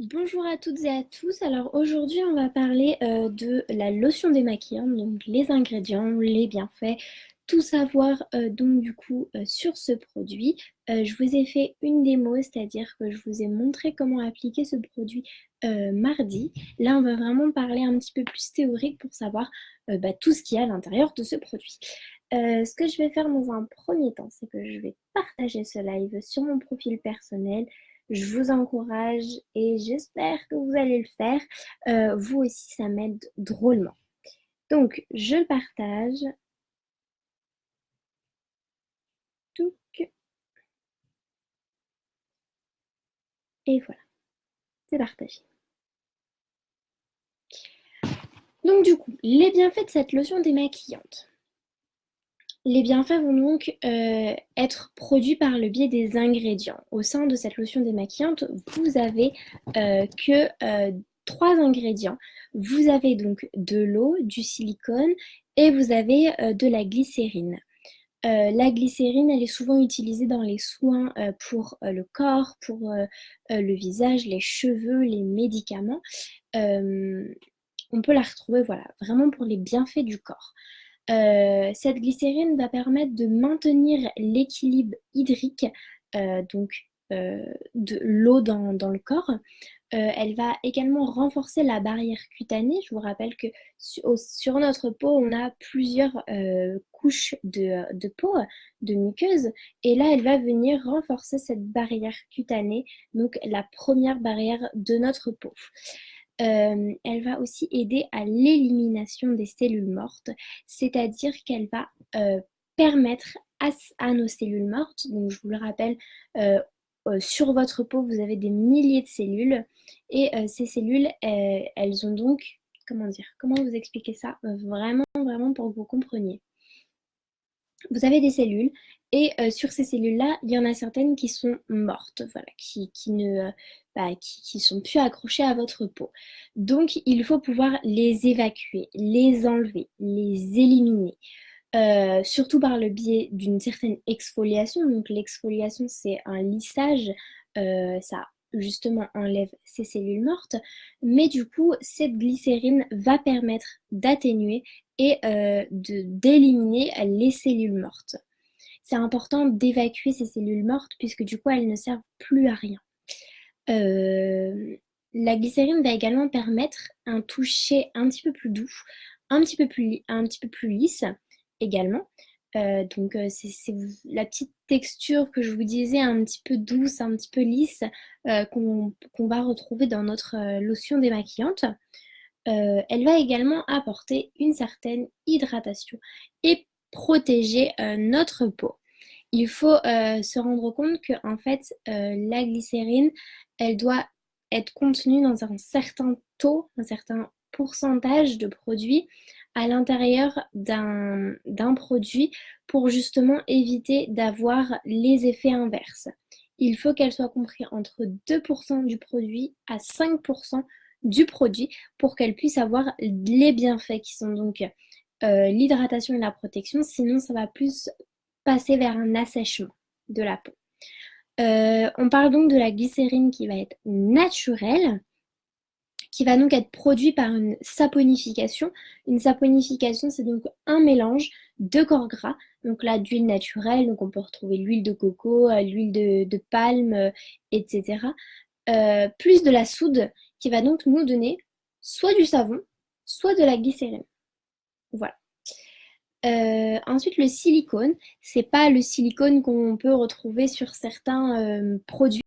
Bonjour à toutes et à tous. Alors aujourd'hui, on va parler de la lotion démaquillante, donc les ingrédients, les bienfaits, tout savoir donc du coup sur ce produit. Je vous ai fait une démo, c'est-à-dire que je vous ai montré comment appliquer ce produit mardi. Là, on va vraiment parler un petit peu plus théorique pour savoir tout ce qu'il y a à l'intérieur de ce produit. Ce que je vais faire dans un premier temps, c'est que je vais partager ce live sur mon profil personnel. Je vous encourage et j'espère que vous allez le faire. Vous aussi, ça m'aide drôlement. Donc, je le partage. Touc. Et voilà, c'est partagé. Donc, du coup, les bienfaits de cette lotion démaquillante. Les bienfaits vont donc être produits par le biais des ingrédients. Au sein de cette lotion démaquillante, vous avez que trois ingrédients. Vous avez donc de l'eau, du silicone et vous avez de la glycérine. La glycérine, elle est souvent utilisée dans les soins pour le corps, pour le visage, les cheveux, les médicaments. Euh, on peut la retrouver, voilà, vraiment pour les bienfaits du corps. Cette glycérine va permettre de maintenir l'équilibre hydrique, donc de l'eau dans le corps. Elle va également renforcer la barrière cutanée. Je vous rappelle que sur notre peau, on a plusieurs couches de peau, de muqueuse, et là, elle va venir renforcer cette barrière cutanée, donc la première barrière de notre peau. Elle va aussi aider à l'élimination des cellules mortes, c'est-à-dire qu'elle va permettre à nos cellules mortes, donc je vous le rappelle, euh, sur votre peau, vous avez des milliers de cellules, et ces cellules, elles ont donc, comment dire, comment vous expliquer ça, vraiment, vraiment pour que vous compreniez. Vous avez des cellules et sur ces cellules-là, il y en a certaines qui sont mortes, voilà, qui ne qui sont plus accrochées à votre peau. Donc, il faut pouvoir les évacuer, les enlever, les éliminer. Surtout par le biais d'une certaine exfoliation. Donc, l'exfoliation, c'est un lissage, ça justement enlève ces cellules mortes, mais du coup, cette glycérine va permettre d'atténuer et d'éliminer les cellules mortes. C'est important d'évacuer ces cellules mortes puisque du coup elles ne servent plus à rien. Euh, la glycérine va également permettre un toucher un petit peu plus doux, un petit peu plus lisse également. Donc c'est la petite texture que je vous disais, un petit peu douce, un petit peu lisse, qu'on va retrouver dans notre lotion démaquillante. Elle va également apporter une certaine hydratation et protéger notre peau. Il faut se rendre compte que en fait, la glycérine, elle doit être contenue dans un certain taux, un certain pourcentage de produit à l'intérieur d'un produit pour justement éviter d'avoir les effets inverses. Il faut qu'elle soit comprise entre 2% du produit à 5% du produit pour qu'elle puisse avoir les bienfaits qui sont donc l'hydratation et la protection. Sinon, ça va plus passer vers un assèchement de la peau. On parle donc de la glycérine qui va être naturelle, qui va donc être produite par une saponification. Une saponification, c'est donc un mélange de corps gras, donc là d'huile naturelle, donc on peut retrouver l'huile de coco, l'huile de palme, etc. Plus de la soude qui va donc nous donner soit du savon, soit de la glycérine. Voilà. Ensuite, le silicone, c'est pas le silicone qu'on peut retrouver sur certains produits